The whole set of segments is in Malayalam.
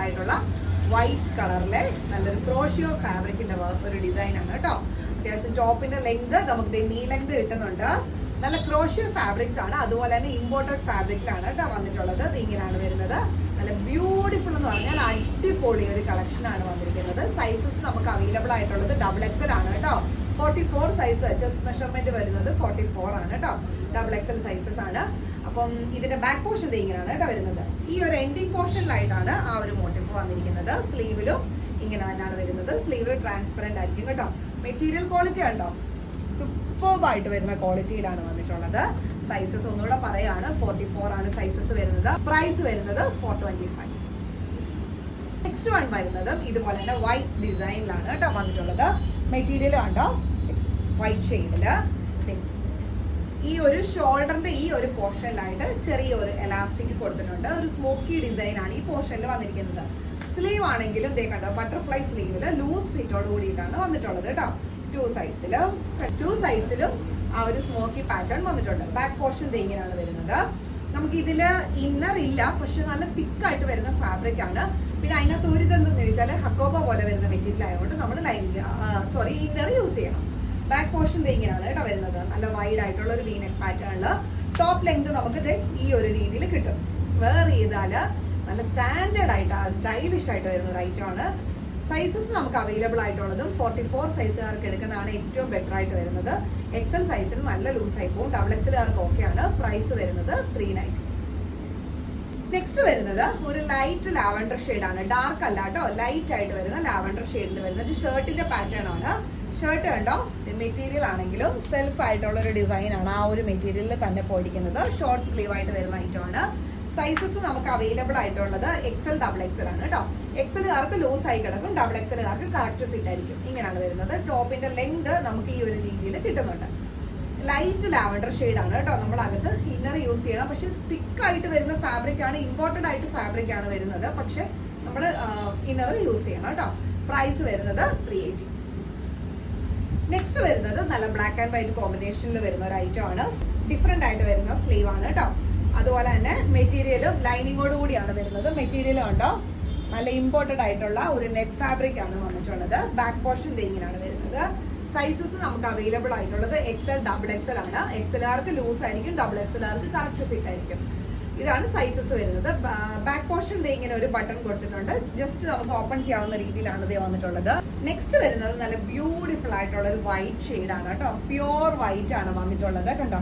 ആയിട്ടുള്ള വൈറ്റ് കളറിലെ നല്ലൊരു ക്രോഷിയോ ഫാബ്രിക്കിന്റെ ഒരു ഡിസൈൻ ആണ് കേട്ടോ. അത്യാവശ്യം ടോപ്പിന്റെ ലെങ്ത് നമുക്ക് നീ ലെങ്ത് കിട്ടുന്നുണ്ട്. നല്ല ക്രോഷിയോ ഫാബ്രിക്സ് ആണ്, അതുപോലെ തന്നെ ഇമ്പോർട്ടഡ് ഫാബ്രിക്കിലാണ് കേട്ടോ വന്നിട്ടുള്ളത്. ഇങ്ങനെയാണ് വരുന്നത്. നല്ല ബ്യൂട്ടിഫുൾ എന്ന് പറഞ്ഞാൽ അടിപൊളി ഒരു കളക്ഷൻ ആണ് വന്നിരിക്കുന്നത്. സൈസസ് നമുക്ക് അവൈലബിൾ ആയിട്ടുള്ളത് XXL ആണ് കേട്ടോ. 44 സൈസ് ചെസ്റ്റ് മെഷർമെന്റ് വരുന്നത് 44 ആണ് കേട്ടോ. XXL സൈസസ് ആണ്. അപ്പം ഇതിന്റെ ബാക്ക് പോർഷൻ ഇങ്ങനെയാണ് കേട്ടോ വരുന്നത്. ഈ ഒരു എൻഡിങ് പോർഷനിലായിട്ടാണ് ആ ഒരു മോട്ടീവ് വന്നിരിക്കുന്നത്. സ്ലീവിലും ഇങ്ങനെ തന്നെയാണ് വരുന്നത്. സ്ലീവ് ട്രാൻസ്പെറന്റ് ആയിരിക്കും കേട്ടോ. മെറ്റീരിയൽ ക്വാളിറ്റി ഉണ്ടോ, സൂപ്പർബായിട്ട് വരുന്ന ക്വാളിറ്റിയിലാണ് വന്നിട്ടുള്ളത്. സൈസസ് ഒന്നുകൂടെ പറയാണ്, 44 ആണ് സൈസസ് വരുന്നത്. പ്രൈസ് വരുന്നത് 425. നെക്സ്റ്റ് വൺ വരുന്നത് ഇതുപോലെ തന്നെ വൈറ്റ് ഡിസൈനിലാണ് കേട്ടോ വന്നിട്ടുള്ളത്. മെറ്റീരിയൽ കണ്ടോ, വൈറ്റ് ഷെയ്ഡില്. ഈ ഒരു ഷോൾഡറിന്റെ ഈ ഒരു പോർഷനിലായിട്ട് ചെറിയൊരു എലാസ്റ്റിക് കൊടുത്തിട്ടുണ്ട്. ഒരു സ്മോക്കി ഡിസൈൻ ആണ് ഈ പോർഷനിൽ വന്നിരിക്കുന്നത്. സ്ലീവ് ആണെങ്കിലും ദേ കണ്ടോ, ബട്ടർഫ്ലൈ സ്ലീവില് ലൂസ് ഫിറ്റോട് കൂടിയിട്ടാണ് വന്നിട്ടുള്ളത് കേട്ടോ. ടു സൈഡ്സിലും ആ ഒരു സ്മോക്കി പാറ്റേൺ വന്നിട്ടുണ്ട്. ബാക്ക് പോർഷൻ ഇങ്ങനെയാണ് വരുന്നത്. നമുക്ക് ഇതില് ഇന്നർ ഇല്ല, പക്ഷെ നല്ല തിക്കായിട്ട് വരുന്ന ഫാബ്രിക് ആണ്. പിന്നെ അതിനകത്ത് ഒരു ഇതെന്തെന്ന് ചോദിച്ചാൽ ഹക്കോബ പോലെ വരുന്ന മെറ്റീരിയൽ ആയതുകൊണ്ട് നമ്മൾ ഇന്നർ യൂസ് ചെയ്യണം. ബാക്ക് പോർഷൻ ഇങ്ങനെയാണ് കേട്ടോ വരുന്നത്. നല്ല വൈഡ് ആയിട്ടുള്ള ഒരു വീനെക്ക് പാറ്റേണില് ടോപ്പ് ലെങ്ത് നമുക്ക് ഈ ഒരു രീതിയിൽ കിട്ടും. വേറെ ചെയ്താല് നല്ല സ്റ്റാൻഡേർഡ് ആയിട്ട് സ്റ്റൈലിഷ് ആയിട്ട് വരുന്ന ഒരു ഐറ്റം ആണ്. സൈസസ് നമുക്ക് അവൈലബിൾ ആയിട്ടുള്ളതും 44 സൈസുകാർക്ക് എടുക്കുന്നതാണ് ഏറ്റവും ബെറ്റർ ആയിട്ട് വരുന്നത്. XL സൈസിന് നല്ല ലൂസ് ആയി പോകും. XXLകാർക്ക് ഓക്കെയാണ്. പ്രൈസ് വരുന്നത് 390. നെക്സ്റ്റ് വരുന്നത് ഒരു ലൈറ്റ് ലാവൻഡർ ഷെയ്ഡ് ആണ്. ഡാർക്ക് അല്ല കേട്ടോ, ലൈറ്റ് ആയിട്ട് വരുന്ന ലാവൻഡർ ഷെയ്ഡിൽ വരുന്ന ഒരു ഷർട്ടിന്റെ പാറ്റേൺ ആണ്. ഷർട്ട് കണ്ടോ, മെറ്റീരിയൽ ആണെങ്കിലും സെൽഫ് ആയിട്ടുള്ള ഒരു ഡിസൈൻ ആണ് ആ ഒരു മെറ്റീരിയലിൽ തന്നെ പോയിരിക്കുന്നത്. ഷോർട്ട് സ്ലീവ് ആയിട്ട് വരുന്ന ഐറ്റം ആണ്. സൈസസ് നമുക്ക് അവൈലബിൾ ആയിട്ടുള്ളത് XL XXL ആണ് കേട്ടോ. XLകാർക്ക് ലൂസ് ആയി കിടക്കും, XXLകാർക്ക് കറക്റ്റ് ഫിറ്റ് ആയിരിക്കും. ഇങ്ങനെയാണ് വരുന്നത്. ടോപ്പിന്റെ ലെങ്ത് നമുക്ക് ഈ ഒരു രീതിയിൽ കിട്ടുന്നുണ്ട്. ലൈറ്റ് ലാവൻഡർ ഷെയ്ഡ് ആണ് കേട്ടോ. നമ്മൾ അകത്ത് ഇന്നർ യൂസ് ചെയ്യണം. പക്ഷെ തിക്കായിട്ട് വരുന്ന ഫാബ്രിക് ആണ്, ഇമ്പോർട്ടഡ് ആയിട്ട് ഫാബ്രിക് ആണ് വരുന്നത്. പക്ഷെ നമ്മൾ ഇന്നർ യൂസ് ചെയ്യണം കേട്ടോ. പ്രൈസ് വരുന്നത് 380. നെക്സ്റ്റ് വരുന്നത് നല്ല ബ്ലാക്ക് ആൻഡ് വൈറ്റ് കോമ്പിനേഷനിൽ വരുന്ന ഒരു ഐറ്റം ആണ്. ഡിഫറെന്റ് ആയിട്ട് വരുന്ന സ്ലീവ് ആണ് കേട്ടോ. അതുപോലെ തന്നെ മെറ്റീരിയലും ലൈനിങ്ങോട് കൂടിയാണ് വരുന്നത്. മെറ്റീരിയൽ കണ്ടോ, നല്ല ഇമ്പോർട്ടഡ് ആയിട്ടുള്ള ഒരു നെറ്റ് ഫാബ്രിക് ആണ് വന്നിട്ടുള്ളത്. ബാക്ക് പോർഷൻ ഇങ്ങനെയാണ് വരുന്നത്. സൈസസ് നമുക്ക് അവൈലബിൾ ആയിട്ടുള്ളത് XL XXL ആണ്. XLകാർക്ക് ലൂസ് ആയിരിക്കും, XXLകാർക്ക് കറക്റ്റ് ഫിറ്റ് ആയിരിക്കും. ഇതാണ് സൈസസ് വരുന്നത്. ബാക്ക് പോർഷൻ ഇങ്ങനെ ഒരു ബട്ടൺ കൊടുത്തിട്ടുണ്ട്. ജസ്റ്റ് നമുക്ക് ഓപ്പൺ ചെയ്യാവുന്ന രീതിയിലാണ് ഇത് വന്നിട്ടുള്ളത്. നെക്സ്റ്റ് വരുന്നത് നല്ല ബ്യൂട്ടിഫുൾ ആയിട്ടുള്ള ഒരു വൈറ്റ് ഷെയ്ഡ് ആണ് കേട്ടോ. പ്യോർ വൈറ്റ് ആണ് വന്നിട്ടുള്ളത്. കണ്ടോ,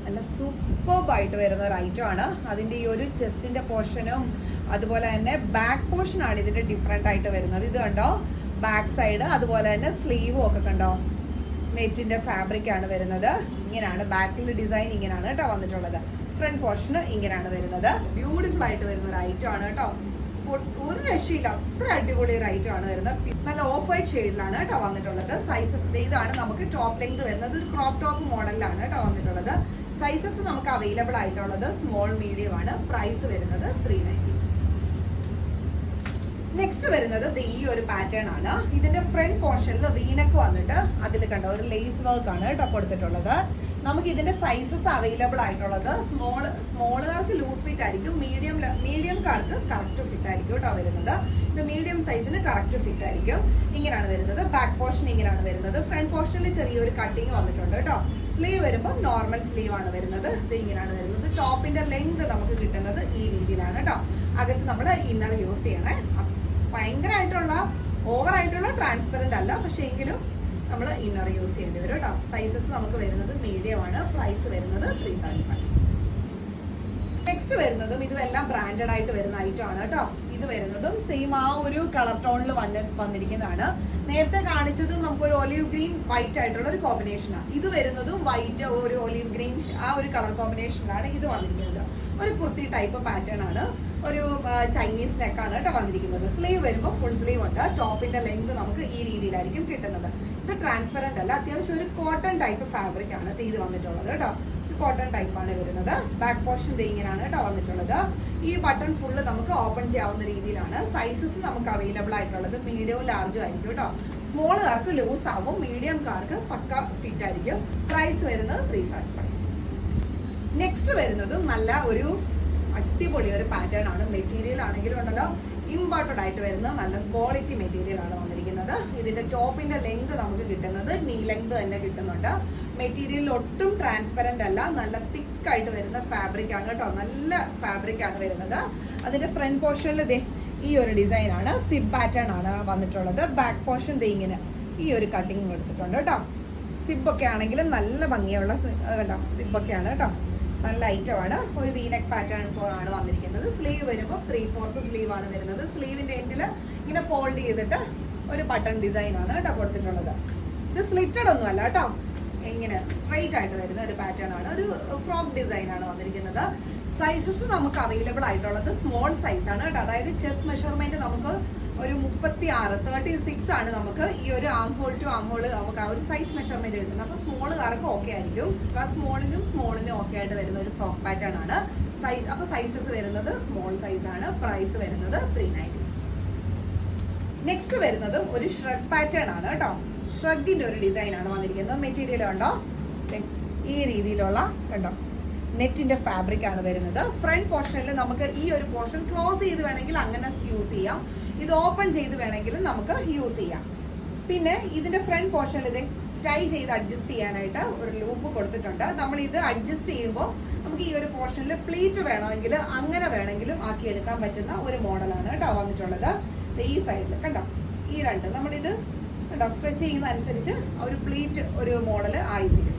നല്ല സൂപ്പർബായിട്ട് വരുന്ന ഒരു ഐറ്റം ആണ്. അതിന്റെ ഈ ഒരു ചെസ്റ്റിന്റെ പോർഷനും അതുപോലെ തന്നെ ബാക്ക് പോർഷൻ ആണ് ഇതിന്റെ ഡിഫറെന്റ് ആയിട്ട് വരുന്നത്. ഇത് കണ്ടോ, ബാക്ക് സൈഡ് അതുപോലെ തന്നെ സ്ലീവും ഒക്കെ കണ്ടോ, നെറ്റിന്റെ ഫാബ്രിക് ആണ് വരുന്നത്. ഇങ്ങനെയാണ് ബാക്കിൽ ഡിസൈൻ ഇങ്ങനെയാണ് കേട്ടോ വന്നിട്ടുള്ളത്. ഫ്രണ്ട് പോർഷൻ ഇങ്ങനെയാണ് വരുന്നത്. ബ്യൂട്ടിഫുൾ ആയിട്ട് വരുന്ന ഒരു ഐറ്റം ആണ് കേട്ടോ. ഒരു രക്ഷയില്ല, അത്ര അടിപൊളി ഒരു ഐറ്റം ആണ് വരുന്നത്. നല്ല ഓഫ് വൈറ്റ് ഷെയ്ഡിലാണ് കേട്ടോ വന്നിട്ടുള്ളത്. സൈസസ് ഇതാണ് നമുക്ക് ടോപ്പ് ലെങ്ത് വരുന്നത്. ഒരു ക്രോപ്പ് ടോപ്പ് മോഡലിലാണ് കേട്ടോ വന്നിട്ടുള്ളത്. സൈസസ് നമുക്ക് അവൈലബിൾ ആയിട്ടുള്ളത് സ്മോൾ മീഡിയം ആണ്. പ്രൈസ് വരുന്നത് 390. നെക്സ്റ്റ് വരുന്നത് ഈ ഒരു പാറ്റേൺ ആണ്. ഇതിന്റെ ഫ്രണ്ട് പോർഷനിൽ വീനക്ക് വന്നിട്ട് അതിൽ കണ്ടോ ഒരു ലേസ് വർക്ക് ആണ് കേട്ടോ കൊടുത്തിട്ടുള്ളത്. നമുക്ക് ഇതിന്റെ സൈസസ് അവൈലബിൾ ആയിട്ടുള്ളത് സ്മോളുകാർക്ക് ലൂസ് ഫിറ്റ് ആയിരിക്കും, മീഡിയംകാർക്ക് കറക്റ്റ് ഫിറ്റ് ആയിരിക്കും കേട്ടോ വരുന്നത്. ഇത് മീഡിയം സൈസിന് കറക്റ്റ് ഫിറ്റ് ആയിരിക്കും. ഇങ്ങനെയാണ് വരുന്നത്. ബാക്ക് പോർഷൻ ഇങ്ങനെയാണ് വരുന്നത്. ഫ്രണ്ട് പോർഷനിൽ ചെറിയൊരു കട്ടിങ് വന്നിട്ടുണ്ട് കേട്ടോ. സ്ലീവ് വരുമ്പോൾ നോർമൽ സ്ലീവ് ആണ് വരുന്നത്. ഇത് ഇങ്ങനെയാണ് വരുന്നത്. ടോപ്പിന്റെ ലെങ്ത് നമുക്ക് കിട്ടുന്നത് ഈ രീതിയിലാണ് കേട്ടോ. അകത്ത് നമ്മൾ ഇന്നർ യൂസ് ചെയ്യണേ. ഭയങ്കരമായിട്ടുള്ള ഓവറായിട്ടുള്ള ട്രാൻസ്പെറന്റ് അല്ല, പക്ഷെ എങ്കിലും നമ്മൾ ഇന്നർ യൂസ് ചെയ്യേണ്ടി വരും കേട്ടോ. സൈസസ് നമുക്ക് വരുന്നത് മീഡിയം ആണ്. പ്രൈസ് വരുന്നത് 375. നെക്സ്റ്റ് വരുന്നതും ഇതുമെല്ലാം ബ്രാൻഡഡ് ആയിട്ട് വരുന്ന ഐറ്റം ആണ് കേട്ടോ. ഇത് വരുന്നതും സെയിം ആ ഒരു കളർ ടോണിൽ വന്നിരിക്കുന്നതാണ്. നേരത്തെ കാണിച്ചതും നമുക്കൊരു ഒലീവ് ഗ്രീൻ വൈറ്റ് ആയിട്ടുള്ള ഒരു കോമ്പിനേഷനാണ്. ഇത് വരുന്നതും വൈറ്റ് ഒരു ഒലീവ് ഗ്രീൻ ആ ഒരു കളർ കോമ്പിനേഷനിലാണ് ഇത് വന്നിരിക്കുന്നത്. ഒരു കുർത്തി ടൈപ്പ് പാറ്റേൺ ആണ്. ഒരു ചൈനീസ് നെക്കാണ് കേട്ടോ വന്നിരിക്കുന്നത്. സ്ലീവ് വരുമ്പോൾ ഫുൾ സ്ലീവ് ഉണ്ട്. ടോപ്പിന്റെ ലെങ്ത് നമുക്ക് ഈ രീതിയിലായിരിക്കും കിട്ടുന്നത്. ഇത് ട്രാൻസ്പെറന്റ് അല്ല, അത്യാവശ്യം ഒരു കോട്ടൺ ടൈപ്പ് ഫാബ്രിക് ആണ് ഇത് വന്നിട്ടുള്ളത് കേട്ടോ. കോട്ടൺ ടൈപ്പ് ആണ് വരുന്നത്. ബാക്ക് പോർഷൻ ഇങ്ങനെയാണ് കേട്ടോ വന്നിട്ടുള്ളത്. ഈ ബട്ടൺ ഫുള്ള് നമുക്ക് ഓപ്പൺ ചെയ്യാവുന്ന രീതിയിലാണ്. സൈസസ് നമുക്ക് അവൈലബിൾ ആയിട്ടുള്ളത് മീഡിയവും ലാർജും ആയിരിക്കും കേട്ടോ. സ്മോളുകാർക്ക് ലൂസ് ആവും, മീഡിയംകാർക്ക് പക്ക ഫിറ്റ് ആയിരിക്കും. പ്രൈസ് വരുന്നത് 375. നെക്സ്റ്റ് വരുന്നതും നല്ല ഒരു അടിപൊളി ഒരു പാറ്റേൺ ആണ്. മെറ്റീരിയൽ ആണെങ്കിലും ഉണ്ടല്ലോ ഇമ്പോർട്ടഡ് ആയിട്ട് വരുന്ന നല്ല ക്വാളിറ്റി മെറ്റീരിയൽ ആണ് വന്നിരിക്കുന്നത്. ഇതിന്റെ ടോപ്പിന്റെ ലെങ്ത് നമുക്ക് കിട്ടുന്നത് നീ ലെങ്ത് തന്നെ കിട്ടുന്നുണ്ട്. മെറ്റീരിയൽ ഒട്ടും ട്രാൻസ്പെറന്റ് അല്ല, നല്ല തിക്കായിട്ട് വരുന്ന ഫാബ്രിക് ആണ് കേട്ടോ. നല്ല ഫാബ്രിക് ആണ് വരുന്നത്. അതിന്റെ ഫ്രണ്ട് പോർഷനിൽ ഈ ഒരു ഡിസൈൻ ആണ്, സിബ് പാറ്റേൺ ആണ് വന്നിട്ടുള്ളത്. ബാക്ക് പോർഷൻ ഇങ്ങനെ ഈ ഒരു കട്ടിങ് എടുത്തിട്ടുണ്ട് കേട്ടോ. സിബൊക്കെ ആണെങ്കിലും നല്ല ഭംഗിയുള്ള കേട്ടോ സിബൊക്കെയാണ് കേട്ടോ. നല്ല ഐറ്റമാണ്. ഒരു വീനെക്ക് പാറ്റേൺ ആണ് വന്നിരിക്കുന്നത്. സ്ലീവ് വരുമ്പോൾ 3/4 സ്ലീവ് ആണ് വരുന്നത്. സ്ലീവിന്റെ എൻഡിൽ ഇങ്ങനെ ഫോൾഡ് ചെയ്തിട്ട് ഒരു ബട്ടൺ ഡിസൈൻ ആണ് കേട്ടോ കൊടുത്തിട്ടുള്ളത്. ഇത് സ്ലിറ്റഡ് ഒന്നും അല്ല കേട്ടോ, ഇങ്ങനെ സ്ട്രെയിറ്റ് ആയിട്ട് വരുന്ന ഒരു പാറ്റേൺ ആണ്. ഒരു ഫ്രോക്ക് ഡിസൈൻ ആണ് വന്നിരിക്കുന്നത്. സൈസസ് നമുക്ക് അവൈലബിൾ ആയിട്ടുള്ളത് സ്മോൾ സൈസ് ആണ് കേട്ടോ. അതായത് ചെസ്റ്റ് മെഷർമെന്റ് നമുക്ക് ഒരു 36 ആണ് നമുക്ക് ഈ ഒരു armhole to armhole നമുക്ക് ആ ഒരു സൈസ് മെഷർമെന്റ് കിട്ടുന്നത്. അപ്പോൾ സ്മോളുകാർക്ക് ഓക്കെ ആയിരിക്കും. സ്മോളിനും ഓക്കെ ആയിട്ട് വരുന്ന ഒരു ഫ്രോക്ക് പാറ്റേൺ ആണ്. സൈസ് അപ്പോൾ സൈസസ് വരുന്നത് സ്മോൾ സൈസ് ആണ്. പ്രൈസ് വരുന്നത് 390. നെക്സ്റ്റ് വരുന്നത് ഒരു ഷ്രഗ് പാറ്റേൺ ആണ് കേട്ടോ. ഷ്രഗിന്റെ ഒരു ഡിസൈൻ ആണ് വന്നിരിക്കുന്നത്. മെറ്റീരിയൽ കണ്ടോ, ഈ രീതിയിലുള്ള കണ്ടോ നെറ്റിന്റെ ഫാബ്രിക് ആണ് വരുന്നത്. ഫ്രണ്ട് പോർഷനിൽ നമുക്ക് ഈ ഒരു പോർഷൻ ക്ലോസ് ചെയ്ത് വേണമെങ്കിൽ അങ്ങനെ യൂസ് ചെയ്യാം. ഇത് ഓപ്പൺ ചെയ്ത് വേണമെങ്കിൽ നമുക്ക് യൂസ് ചെയ്യാം. പിന്നെ ഇതിന്റെ ഫ്രണ്ട് പോർഷനിൽ ഇത് ടൈ ചെയ്ത് അഡ്ജസ്റ്റ് ചെയ്യാനായിട്ട് ഒരു ലൂപ്പ് കൊടുത്തിട്ടുണ്ട്. നമ്മൾ ഇത് അഡ്ജസ്റ്റ് ചെയ്യുമ്പോൾ നമുക്ക് ഈ ഒരു പോർഷനിൽ പ്ലീറ്റ് വേണമെങ്കിൽ അങ്ങനെ വേണമെങ്കിലും ആക്കിയെടുക്കാൻ പറ്റുന്ന ഒരു മോഡലാണ് കേട്ടോ വന്നിട്ടുള്ളത്. ഈ സൈഡിൽ കണ്ടോ, ഈ രണ്ട് നമ്മളിത് കണ്ടോ സ്ട്രെച്ച് ചെയ്യുന്ന അനുസരിച്ച് ഒരു പ്ലീറ്റ് ഒരു മോഡൽ ആയിത്തീരും.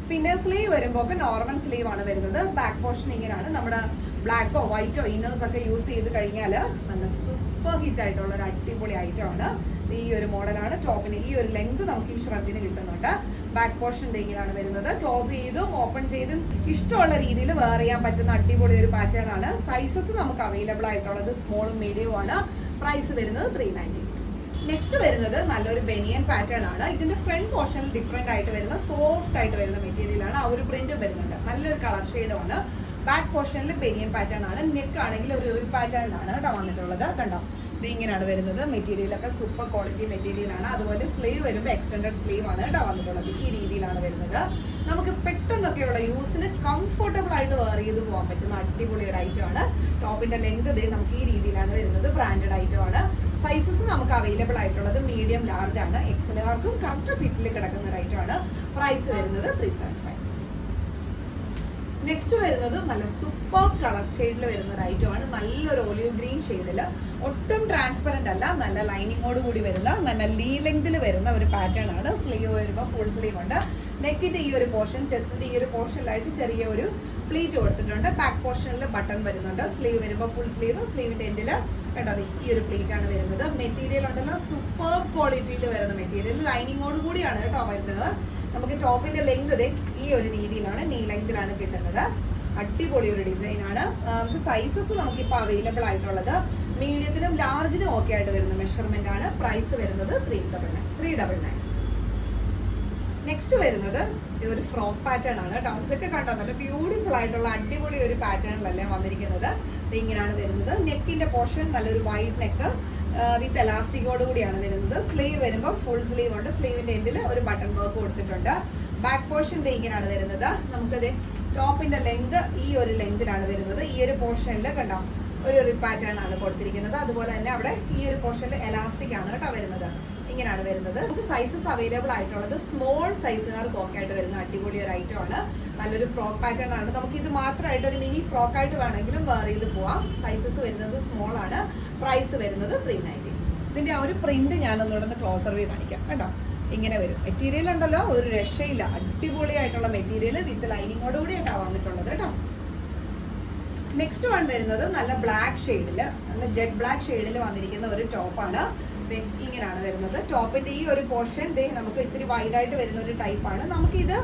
പിന്നെ സ്ലീവ് വരുമ്പോൾ നോർമൽ സ്ലീവ് ആണ് വരുന്നത്. ബാക്ക് പോർഷൻ ഇങ്ങനെയാണ്. നമ്മുടെ ബ്ലാക്കോ വൈറ്റോ ഇന്നേഴ്സ് ഒക്കെ യൂസ് ചെയ്ത് കഴിഞ്ഞാൽ നല്ല സൂപ്പർ ഹിറ്റ് ആയിട്ടുള്ള ഒരു അടിപൊളി ഐറ്റം ആണ്. ഈ ഒരു മോഡലാണ്. ടോപ്പിന് ഈ ഒരു ലെങ്ത് നമുക്ക് ഈ ഷ്രഗിന് കിട്ടുന്നുണ്ട്. ബാക്ക് പോർഷൻ ഇങ്ങനെയാണ് വരുന്നത്. ക്ലോസ് ചെയ്തും ഓപ്പൺ ചെയ്തും ഇഷ്ടമുള്ള രീതിയിൽ വെയർ ചെയ്യാൻ പറ്റുന്ന അടിപൊളി ഒരു പാറ്റേൺ ആണ്. സൈസസ് നമുക്ക് അവൈലബിൾ ആയിട്ടുള്ളത് സ്മോളും മീഡിയവും ആണ്. പ്രൈസ് വരുന്നത് 390. നെക്സ്റ്റ് വരുന്നത് നല്ലൊരു ബനിയൻ പാറ്റേൺ ആണ്. ഇതിന്റെ ഫ്രണ്ട് പോർഷനിൽ ഡിഫറെന്റ് ആയിട്ട് വരുന്ന സോഫ്റ്റ് ആയിട്ട് വരുന്ന മെറ്റീരിയൽ ആണ്. ആ ഒരു പ്രിന്റ് വരുന്നുണ്ട്. നല്ലൊരു കളർ ഷെയ്ഡും ആണ്. ബാക്ക് പോർഷനിൽ ബനിയൻ പാറ്റേൺ ആണ്. നെക്ക് ആണെങ്കിൽ ഒരു പാറ്റേണിലാണ് കേട്ടോ വന്നിട്ടുള്ളത്. കണ്ടോ, ഇത് ഇങ്ങനെയാണ് വരുന്നത്. മെറ്റീരിയൽ ഒക്കെ സൂപ്പർ ക്വാളിറ്റി മെറ്റീരിയൽ ആണ്. അതുപോലെ സ്ലീവ് വരുമ്പോൾ എക്സ്റ്റൻഡഡ് സ്ലീവ് ആണ് കേട്ടോ വന്നിട്ടുള്ളത്. ഈ രീതിയിലാണ് വരുന്നത്. നമുക്ക് പെട്ടെന്നൊക്കെയുള്ള യൂസിന് കംഫർട്ടബിൾ ആയിട്ട് വെയർ ചെയ്ത് പോകാൻ പറ്റുന്ന അടിപൊളി ഒരു ഐറ്റം ആണ്. ടോപ്പിന്റെ ലെങ്ത് നമുക്ക് ഈ രീതിയിലാണ് വരുന്നത്. ബ്രാൻഡഡ് ഐറ്റം ആണ്. സൈസസ് നമുക്ക് അവൈലബിൾ ആയിട്ടുള്ളത് മീഡിയം ലാർജ് ആണ്. എക്സലുകാർക്കും കറക്റ്റ് ഫിറ്റിൽ കിടക്കുന്ന ഒരു ഐറ്റം ആണ്. പ്രൈസ് വരുന്നത് 375. നെക്സ്റ്റ് വരുന്നത് നല്ല സൂപ്പർ കളർ ഷെയ്ഡിൽ വരുന്ന ഒരു ഐറ്റം ആണ്. നല്ലൊരു ഓലിവ് ഗ്രീൻ ഷെയ്ഡിൽ ഒട്ടും ട്രാൻസ്പെറന്റ് അല്ല, നല്ല ലൈനിങ്ങോട് കൂടി വരുന്ന നല്ല ലീ ലെങ്തിൽ വരുന്ന ഒരു പാറ്റേൺ ആണ്. സ്ലീവ് വരുമ്പോൾ ഫുൾ സ്ലീവ് ഉണ്ട്. നെക്കിന്റെ ഈ ഒരു പോർഷൻ, ചെസ്റ്റിന്റെ ഈ ഒരു പോർഷനിലായിട്ട് ചെറിയ ഒരു പ്ലീറ്റ് കൊടുത്തിട്ടുണ്ട്. ബാക്ക് പോർഷനിൽ ബട്ടൺ വരുന്നുണ്ട്. സ്ലീവ് വരുമ്പോൾ ഫുൾ സ്ലീവ്. സ്ലീവിന്റെ എൻഡിൽ കണ്ടത് ഈ ഒരു പ്ലീറ്റ് ആണ് വരുന്നത്. മെറ്റീരിയൽ ഉണ്ടല്ലോ സൂപ്പർ ക്വാളിറ്റിയിൽ വരുന്ന മെറ്റീരിയൽ. ലൈനിങ്ങോട് കൂടിയാണ് കേട്ടോ വരുന്നത്. നമുക്ക് ടോപ്പിന്റെ ലെങ്ത് ഈ ഒരു രീതിയിലാണ്, നീ ലെങ്തിലാണ് കിട്ടുന്നത്. അടിപൊളി ഒരു ഡിസൈൻ ആണ്. നമുക്ക് സൈസസ് നമുക്കിപ്പോൾ അവൈലബിൾ ആയിട്ടുള്ളത് മീഡിയത്തിനും ലാർജിനും ഓക്കെ ആയിട്ട് വരുന്ന മെഷർമെന്റ് ആണ്. പ്രൈസ് വരുന്നത് 399. നെക്സ്റ്റ് വരുന്നത് ഒരു ഫ്രോക്ക് പാറ്റേൺ ആണ് കേട്ടോ. ഇതൊക്കെ കണ്ടോ നല്ല ബ്യൂട്ടിഫുൾ ആയിട്ടുള്ള അടിപൊളി ഒരു പാറ്റേണിലല്ലേ വന്നിരിക്കുന്നത്. ഇത് ഇങ്ങനെയാണ് വരുന്നത്. നെക്കിന്റെ പോർഷൻ നല്ലൊരു വൈഡ് നെക്ക് വിത്ത് എലാസ്റ്റിക്കോട് കൂടിയാണ് വരുന്നത്. സ്ലീവ് വരുമ്പോൾ ഫുൾ സ്ലീവ് ഉണ്ട്. സ്ലീവിന്റെ എൻഡിൽ ഒരു ബട്ടൺ വർക്ക് കൊടുത്തിട്ടുണ്ട്. ബാക്ക് പോർഷൻ ഇങ്ങനെയാണ് വരുന്നത്. നമുക്കത് ടോപ്പിന്റെ ലെങ്ത് ഈ ഒരു ലെങ്തിലാണ് വരുന്നത്. ഈ ഒരു പോർഷനിൽ കണ്ടോ ഒരു റിപ്പ് പാറ്റേൺ ആണ് കൊടുത്തിരിക്കുന്നത്. അതുപോലെ തന്നെ അവിടെ ഈ ഒരു പോർഷനിൽ എലാസ്റ്റിക് ആണ് കേട്ടോ വരുന്നത്. ഇങ്ങനെയാണ് വരുന്നത്. നമുക്ക് സൈസസ് അവൈലബിൾ ആയിട്ടുള്ളത് സ്മോൾ സൈസുകാർക്ക് ഓക്കെ ആയിട്ട് വരുന്ന അടിപൊളി ഒരു ഐറ്റം ആണ്. നല്ലൊരു ഫ്രോക്ക് പാറ്റേൺ ആണ്. നമുക്ക് ഇത് മാത്രമായിട്ട് ഒരു മിനി ഫ്രോക്ക് ആയിട്ട് വേണമെങ്കിലും വെയർ ചെയ്ത് പോവാം. സൈസസ് വരുന്നത് സ്മോൾ ആണ്. പ്രൈസ് വരുന്നത് 390. ഇതിന്റെ ആ ഒരു പ്രിന്റ് ഞാനൊന്നുകൂടെ ക്ലോസർ വ്യൂ കാണിക്കാം കേട്ടോ. ഇങ്ങനെ വരും. മെറ്റീരിയൽ ഉണ്ടല്ലോ ഒരു രക്ഷയില്ല. അടിപൊളിയായിട്ടുള്ള മെറ്റീരിയൽ വിത്ത് ലൈനിങ്ങോട് കൂടിയായിട്ടാണ് വന്നിട്ടുള്ളത് കേട്ടോ. നെക്സ്റ്റ് വൺ വരുന്നത് നല്ല ബ്ലാക്ക് ഷെയ്ഡില്, നല്ല ജെറ്റ് ബ്ലാക്ക് ഷെയ്ഡിൽ വന്നിരിക്കുന്ന ഒരു ടോപ്പാണ്. ഇങ്ങനെയാണ് വരുന്നത്. ടോപ്പിന്റെ ഈ ഒരു പോർഷൻ നമുക്ക് ഇത്തിരി വൈഡ് ആയിട്ട് വരുന്ന ഒരു ടൈപ്പാണ്. നമുക്കിത്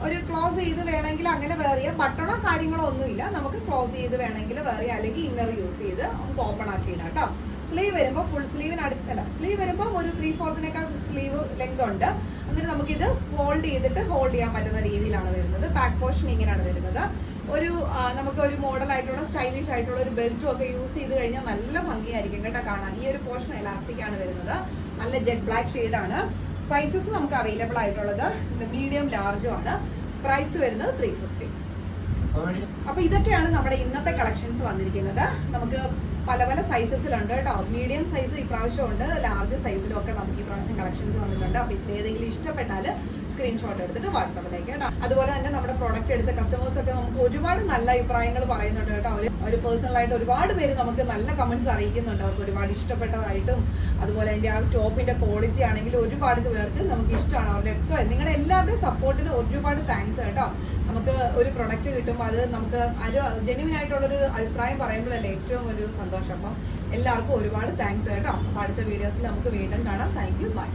ഒരു ക്ലോസ് ചെയ്ത് വേണമെങ്കിൽ അങ്ങനെ വെയർ ചെയ്യാം. ബട്ടണോ കാര്യങ്ങളോ ഒന്നുമില്ല. നമുക്ക് ക്ലോസ് ചെയ്ത് വേണമെങ്കിൽ വെയർ ചെയ്യാം, അല്ലെങ്കിൽ ഇന്നർ യൂസ് ചെയ്ത് നമുക്ക് ഓപ്പൺ ആക്കി ഇടാം കേട്ടോ. സ്ലീവ് വരുമ്പോൾ ഫുൾ സ്ലീവിന് അടുത്തല്ല, സ്ലീവ് വരുമ്പോൾ ഒരു 3/4 സ്ലീവ് ലെങ്ത് ഉണ്ട്. എന്നിട്ട് നമുക്കിത് ഫോൾഡ് ചെയ്തിട്ട് ഹോൾഡ് ചെയ്യാൻ പറ്റുന്ന രീതിയിലാണ് വരുന്നത്. ബാക്ക് പോർഷൻ ഇങ്ങനെയാണ് വരുന്നത്. ഒരു നമുക്ക് ഒരു മോഡൽ ആയിട്ടുള്ള സ്റ്റൈലിഷ് ആയിട്ടുള്ള ഒരു ബെൽറ്റും ഒക്കെ യൂസ് ചെയ്ത് കഴിഞ്ഞാൽ നല്ല ഭംഗിയായിരിക്കും കേട്ടോ കാണാൻ. ഈ ഒരു പോർഷൻ എലാസ്റ്റിക് ആണ് വരുന്നത്. നല്ല ജെറ്റ് ബ്ലാക്ക് ഷെയ്ഡാണ്. സൈസസ് നമുക്ക് അവൈലബിൾ ആയിട്ടുള്ളത് മീഡിയം ലാർജും ആണ്. പ്രൈസ് വരുന്നത് 350. അപ്പൊ ഇതൊക്കെയാണ് നമ്മുടെ ഇന്നത്തെ കളക്ഷൻസ് വന്നിരിക്കുന്നത്. നമുക്ക് പല പല സൈസസിലുണ്ട് കേട്ടോ. മീഡിയം സൈസ് ഇപ്രാവശ്യം ഉണ്ട്, ലാർജ് സൈസിലും ഒക്കെ നമുക്ക് ഇപ്രാവശ്യം കളക്ഷൻസ് വന്നിട്ടുണ്ട്. അപ്പോൾ ഏതെങ്കിലും ഇഷ്ടപ്പെട്ടാൽ സ്ക്രീൻഷോട്ട് എടുത്തിട്ട് വാട്സാപ്പിലേക്ക് കേട്ടോ. അതുപോലെ തന്നെ നമ്മുടെ പ്രോഡക്റ്റ് എടുത്ത കസ്റ്റമേഴ്സ് ഒക്കെ നമുക്ക് ഒരുപാട് നല്ല അഭിപ്രായങ്ങൾ പറയുന്നുണ്ട് കേട്ടോ. അവർ പേഴ്സണലായിട്ട് ഒരുപാട് പേര് നമുക്ക് നല്ല കമന്റ്സ് അറിയിക്കുന്നുണ്ട്, അവർക്ക് ഒരുപാട് ഇഷ്ടപ്പെട്ടതായിട്ടും. അതുപോലെ അതിൻ്റെ ആ ടോപ്പിന്റെ ക്വാളിറ്റി ആണെങ്കിലും ഒരുപാട് പേർക്ക് നമുക്ക് ഇഷ്ടമാണ്. അവരുടെ ഒക്കെ നിങ്ങളുടെ എല്ലാവരുടെയും സപ്പോർട്ടിന് ഒരുപാട് താങ്ക്സ് കേട്ടോ. നമുക്ക് ഒരു പ്രൊഡക്റ്റ് കിട്ടുമ്പോൾ അത് നമുക്ക് ജെന്യുവൻ ആയിട്ടുള്ളൊരു അഭിപ്രായം പറയുമ്പോഴല്ലേ ഏറ്റവും ഒരു സന്തോഷം. അപ്പം എല്ലാവർക്കും ഒരുപാട് താങ്ക്സ് കേട്ടോ. അപ്പോൾ അടുത്ത വീഡിയോസിൽ നമുക്ക് വീണ്ടും കാണാം. Thank you, by.